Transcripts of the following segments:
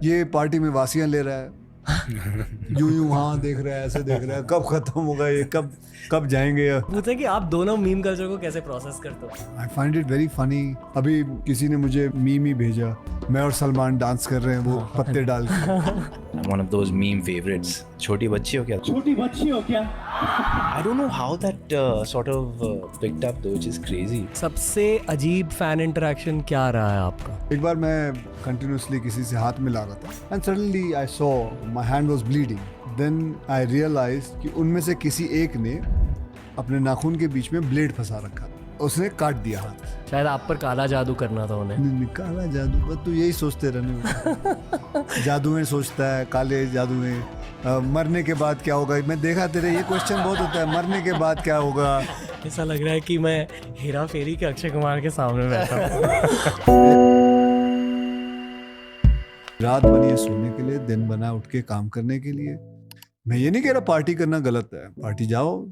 ये पार्टी में वासियां ले रहा है, यूं हाँ देख रहा है, ऐसे देख रहा है, कब खत्म होगा ये, कब जाएंगे। पूछा कि आप दोनों मीम कल्चर को कैसे प्रोसेस करते हो? I find it very funny. अभी किसी ने मुझे मीम ही भेजा, मैं और सलमान डांस कर रहे हैं वो पत्ते डाल के। I'm one of those meme favorites. छोटी बच्ची हो क्या? छोटी बच्ची हो क्या? I don't know how that sort of picked up though, which is crazy. सबसे अजीब फैन इंटरेक्शन क्या रहा है आपका? एक बार मैं कंटिन्यूसली किसी से हाथ मिला रहा था and suddenly I saw my hand was bleeding. Then I realized कि उनमें से किसी एक ने अपने नाखून के बीच में ब्लेड फंसा रखा, उसने काट दिया हाथ। शायद आप पर काला जादू करना था उन्हें। काला जादू, बस तू यही सोचते रहने। जादुएं सोचता है, काले जादुएं, मरने के बाद क्या होगा। मैं देखा तेरे ये क्वेश्चन बहुत होता है, मरने के बाद क्या होगा। ऐसा लग रहा है कि मैं हेरा फेरी के अक्षय कुमार के सामने बैठा हूँ। रात बनी है सोने के लिए, दिन बना उठ के काम करने के लिए। मैं ये नहीं कह रहा पार्टी करना गलत है, पार्टी जाओ,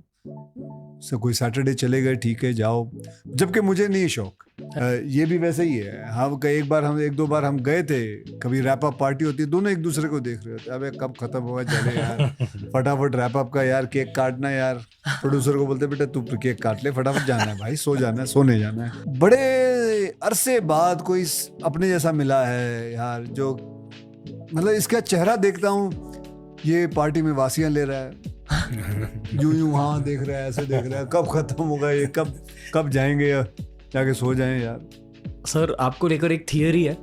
से कोई सैटरडे चले गए ठीक है जाओ, जबकि मुझे नहीं शौक। ये भी वैसे ही है। हम एक दो बार हम गए थे, कभी रैप अप पार्टी होती है, दोनों एक दूसरे को देख रहे होते, अबे कब खत्म होगा, चले यार फटाफट रैप अप का यार, केक काटना यार। प्रोड्यूसर को बोलते बेटा तू केक काट ले, फटाफट जाना है भाई, सो जाना है, सोने जाना है। बड़े अरसे बाद कोई अपने जैसा मिला है यार, जो मतलब इसका चेहरा देखता हूँ, ये पार्टी में वासियां ले रहा है, यूं हाँ देख रहा है, ऐसे देख रहा है, कब खत्म होगा ये, कब जाएंगे, जाके सो जाएं यार। सर आपको लेकर एक थियरी है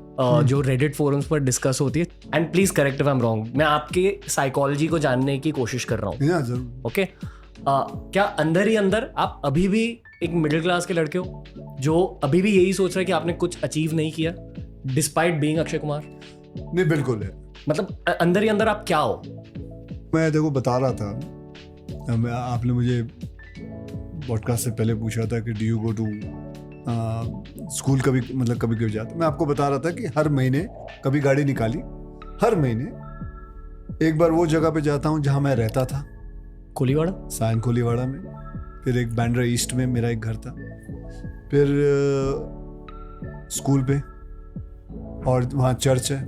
जो रेडिट फोरम्स पर डिस्कस होती है, and please correct if I am wrong. मैं आपके साइकोलॉजी को जानने की कोशिश कर रहा हूँ। जरूर। ओके, क्या अंदर ही अंदर आप अभी भी एक मिडिल क्लास के लड़के हो जो अभी भी यही सोच रहे हैं कि आपने कुछ अचीव नहीं किया डिस्पाइट बीइंग अक्षय कुमार? नहीं बिल्कुल है, मतलब अंदर ही अंदर आप क्या हो? मैं देखो बता रहा था, आपने मुझे पॉडकास्ट से पहले पूछा था कि do you go to school, कभी जाता। मैं आपको बता रहा था कि हर महीने कभी गाड़ी निकाली, हर महीने एक बार वो जगह पे जाता हूँ जहाँ मैं रहता था, कोलीवाड़ा, सायन कोलीवाड़ा में। फिर एक बैंड्रा ईस्ट में मेरा एक घर था, फिर स्कूल पे, और वहाँ चर्च है।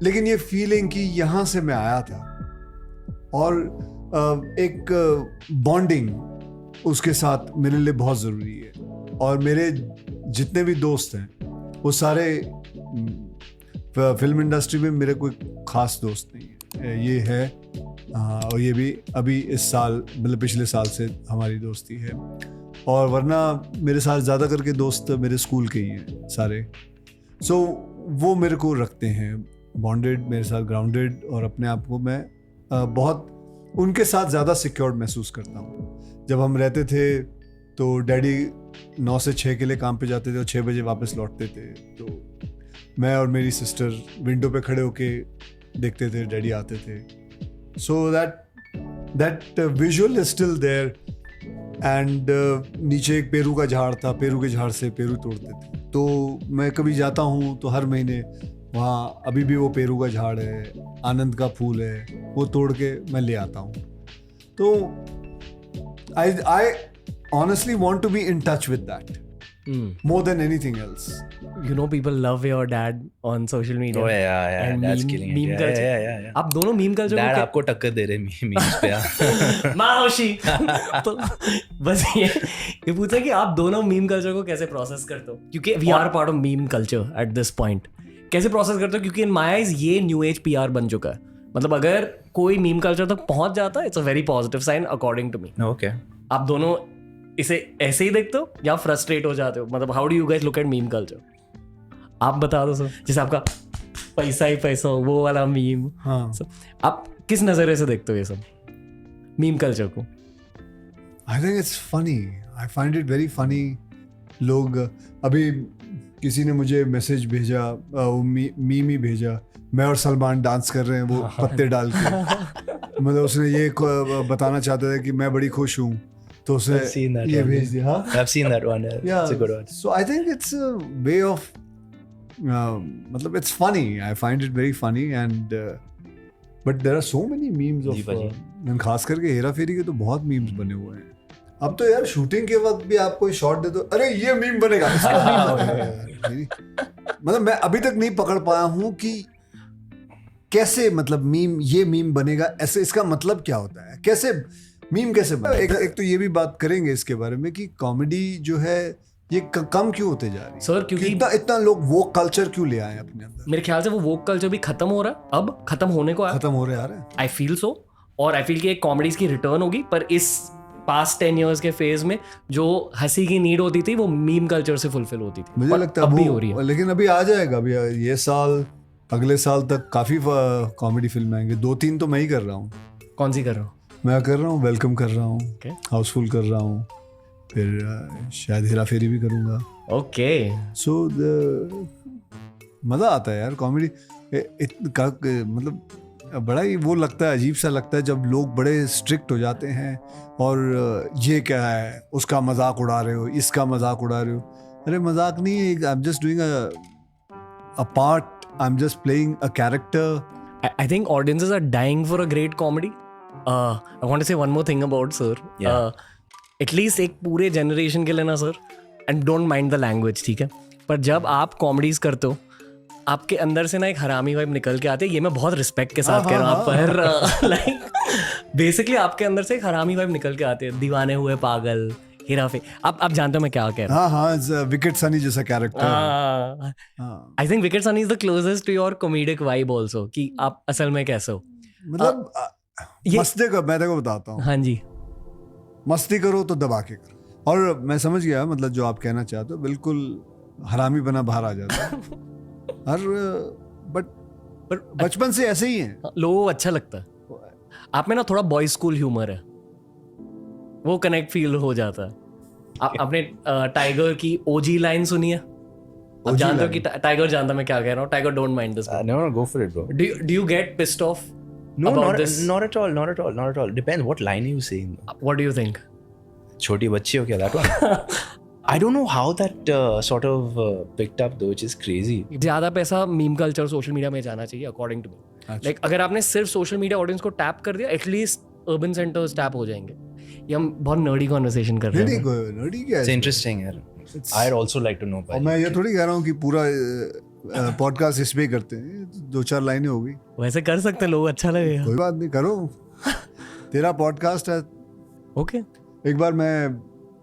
लेकिन ये फीलिंग कि यहाँ से मैं आया था, और एक बॉन्डिंग उसके साथ मेरे लिए बहुत ज़रूरी है। और मेरे जितने भी दोस्त हैं वो सारे फिल्म इंडस्ट्री में, मेरे कोई ख़ास दोस्त नहीं है। ये है और ये भी अभी इस साल, मतलब पिछले साल से हमारी दोस्ती है। और वरना मेरे साथ ज़्यादा करके दोस्त मेरे स्कूल के ही हैं सारे। सो वो मेरे को रखते हैं बॉन्डेड, मेरे साथ ग्राउंडेड, और अपने आप को मैं बहुत उनके साथ ज़्यादा सिक्योर्ड महसूस करता हूँ। जब हम रहते थे तो डैडी 9 से 6 के लिए काम पे जाते थे और 6 बजे वापस लौटते थे, तो मैं और मेरी सिस्टर विंडो पे खड़े होके देखते थे डैडी आते थे। So that visual is still there. And नीचे एक पेरू का झाड़ था, पेरू के झाड़ से पेरू तोड़ते थे। तो मैं कभी जाता हूँ तो हर महीने वहाँ अभी भी वो पेरू का झाड़ है, आनंद का फूल है, वो तोड़ के मैं ले आता हूँ। तो आई honestly want to be in touch with that more than anything else. You know, people love your dad on social media. Oh yeah, And that's meme- killing meme it. culture. Yeah. आप दोनों meme culture Dad को आपको टक्कर दे रहे memes पे यार। माओशी। तो बस ये पूछा कि आप दोनों मीम कल्चर को कैसे प्रोसेस करते हो, क्योंकि we are part of meme culture at this point. कैसे प्रोसेस करते हो? क्योंकि इन माय आइज ये न्यू एज पीआर बन चुका है। मतलब अगर कोई मीम कल्चर तक पहुंच जाता है, it's a very positive sign according to me. Okay. आप दोनों इसे ऐसे ही देखते हो या फ्रस्ट्रेट हो जाते हो? मतलब how do you guys look at meme culture? आप बता दो सर, जैसे आपका पैसा ही पैसा हो, वो वाला मीम। हाँ, आप किस नज़रिए से देखते हो ये सब मीम कल्चर को? I think it's funny, I find it very funny. लोग, अभी किसी ने मुझे मैसेज भेजा, मीम ही भेजा, मैं और सलमान डांस कर रहे हैं वो पत्ते डाल के। मतलब उसने ये बताना चाहता था कि मैं बड़ी खुश हूँ, तो उसने I've seen that ये one. भेज दिया। हाँ, I've seen that one. Yeah. It's a good one. So I think it's a way of, मतलब it's funny. I find it very funny, and but there are so many memes ji of, भाजी। खास करके हेरा फेरी के तो बहुत memes बने हुए हैं। अब तो यार शूटिंग के वक्त भी आप कोई शॉट दे दो, अरे ये मीम बनेगा, इसका मीम बनेगा। मतलब मैं अभी तक नहीं पकड़ पाया हूँ कि कैसे मतलब मीम बनेगा, ऐसे इसका मतलब क्या होता है, कैसे मीम कैसे बने? एक तो ये भी बात करेंगे इसके बारे में कि कॉमेडी जो है ये कम क्यों होते जा रही है सर, क्योंकि इतना लोग वो कल्चर क्यों ले आए अपने अंदर? मेरे ख्याल से वो वोक कल्चर भी खत्म हो रहा है, अब खत्म होने को खत्म हो रहे आ रहे हैं। आई फील सो, और आई फील कि एक कॉमेडीज की रिटर्न होगी, पर इस पास्ट 10 years के फेज में जो हंसी की नीड होती थी वो मीम कल्चर से फुलफिल होती थी, मुझे लगता है अब भी वो, हो रही है। लेकिन अभी आ जाएगा, अभी ये साल अगले साल तक काफी कॉमेडी फिल्म आएंगे। 2-3 तो मैं ही कर रहा हूँ। कौन सी कर रहा हूँ? मैं कर रहा हूँ, वेलकम कर रहा हूँ, Okay. हाउसफुल कर रहा हूँ, फिर शायद हेरा फेरी भी करूँगा। ओके, सो मज़ा आता है यार कॉमेडी। मतलब बड़ा ही वो लगता है, अजीब सा लगता है जब लोग बड़े स्ट्रिक्ट हो जाते हैं और ये क्या है, उसका मजाक उड़ा रहे हो, इसका मजाक उड़ा रहे हो। अरे मजाक नहीं है, I am just doing a part, I am just playing a character. I think audiences are dying for a great comedy. I want to say one more thing about sir. At least एक पूरे generation के लिए ना sir, and don't mind the language, ठीक है, पर जब आप कॉमेडीज करते हो आपके अंदर से ना एक हरामी वाइब निकल के आते हैं। ये मैं बहुत रिस्पेक्ट के साथ कह रहा हूँ, पर लाइक बेसिकली आपके अंदर से एक हरामी वाइब निकल के आते हैं। दीवाने हुए पागल, हेरा फेरी, आप जानते हो मैं क्या कह रहा हूँ। हाँ, विकेट सनी जैसा कैरेक्टर। I think wicked Sunny is the closest to your comedic vibe also, कि आप असल में कैसे हो। मतलब मस्ती का मैं तेरे को बताता हूँ। हाँ जी, मस्ती करो तो दबा के करो। और मैं समझ गया मतलब जो आप कहना चाहते हो, बिल्कुल हरामी बना बाहर आ जाता है। और बट बचपन से ऐसे ही है, लोगों को अच्छा लगता है। आप में ना थोड़ा बॉयज स्कूल ह्यूमर है, वो कनेक्ट फील हो जाता है। आपने टाइगर की ओजी लाइन सुनी है? आप जानते हो कि टाइगर जानता मैं क्या कह रहा हूँ? Tiger don't mind this. No, go for it, bro. Do you get pissed off No, about this? not at all, not at all, not at all. Depends what line are you saying. What do you think? Choti bachchi ho kya, that one? I don't know how that sort of picked up though, which is crazy. ज्यादा पैसा meme culture social media में जाना चाहिए according to me. Like अगर आपने सिर्फ social media audience को tap कर दिया, एटलीस्ट अर्बन सेंटर्स टैप हो जाएंगे। ये हम बहुत नर्डी कॉन्वर्सेशन कर रहे हैं। नर्डी क्या It's है? interesting, यार. I'd also like to know. और मैं ये थोड़ी कह रहा हूँ कि पूरा पॉडकास्ट इस पे ही करते हैं। 2-4 लाइनें हो गई, वैसे कर सकते हैं लोग, अच्छा लगेगा। कोई बात नहीं, करो। तेरा पॉडकास्ट है। ओके, एक बार मैं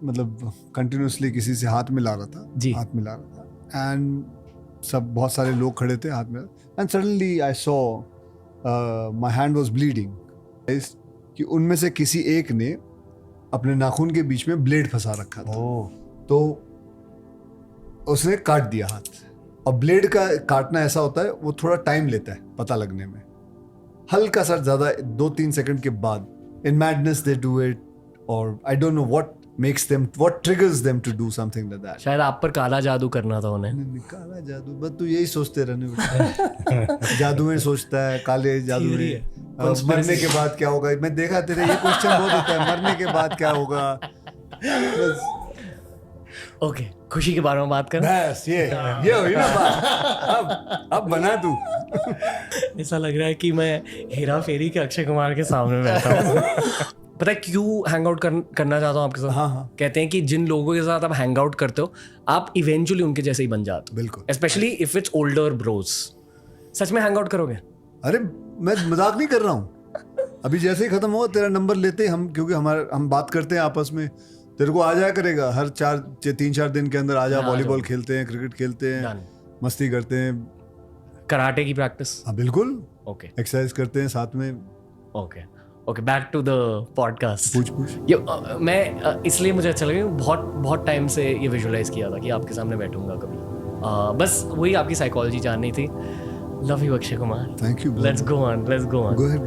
मतलब कंटिन्यूसली किसी से हाथ मिला रहा था जी। हाथ मिला रहा था, एंड सब बहुत सारे लोग खड़े थे हाथ में, and suddenly I saw my hand was bleeding, कि उनमें से किसी एक ने अपने नाखून के बीच में ब्लेड फंसा रखा था। तो उसने काट दिया हाथ। और ब्लेड का काटना ऐसा होता है, वो थोड़ा टाइम लेता है पता लगने में, हल्का सा ज्यादा 2-3 सेकंड के बाद। In madness they do it, और I don't know what makes them, what triggers them to do something like that. शायद आप पर काला जादू करना था उन्हें। काला जादू, बस तू यही सोचते रहने बेटा। जादू में सोचता है, काले जादू Theory में है। मरने के बाद क्या होगा। मैं देखा तेरे ये क्वेश्चन बहुत होता है, मरने के बाद क्या होगा। बस ओके, खुशी के बारे में बात करें। बस ये हुई ना बात। अब बना तू। ऐसा लग रहा है कि मैं हेरा फेरी के अक्षय कुमार के सामने बैठा हूँ। पता है क्यों हैंग आउट करना चाहता हूँ आपके साथ? हाँ। कहते हैं कि जिन लोगों के साथ आप हैंग आउट करते हो, आप इवेंचुअली उनके जैसे ही बन जाते हो। बिल्कुल। Specially if it's older bros. सच में हैंग आउट करोगे? अरे मैं मजाक नहीं कर रहा हूँ। अभी जैसे ही खत्म हो तेरा नंबर लेते हैं हम, क्योंकि हम बात करते हैं आपस में, तेरे को आ जाया करेगा हर 3-4 दिन के अंदर। आ जा, वॉलीबॉल खेलते हैं, क्रिकेट खेलते हैं, मस्ती करते हैं, कराटे की प्रैक्टिस। हाँ बिल्कुल, ओके एक्सरसाइज करते हैं साथ में। Okay, back to the podcast. पूछ। ये मैं इसलिए मुझे अच्छा लगा, बहुत टाइम से ये विजुअलाइज किया था कि आपके सामने बैठूंगा कभी। बस वही आपकी साइकोलॉजी जाननी थी। Love you Akshay Kumar. Thank you. Let's go on. Go ahead.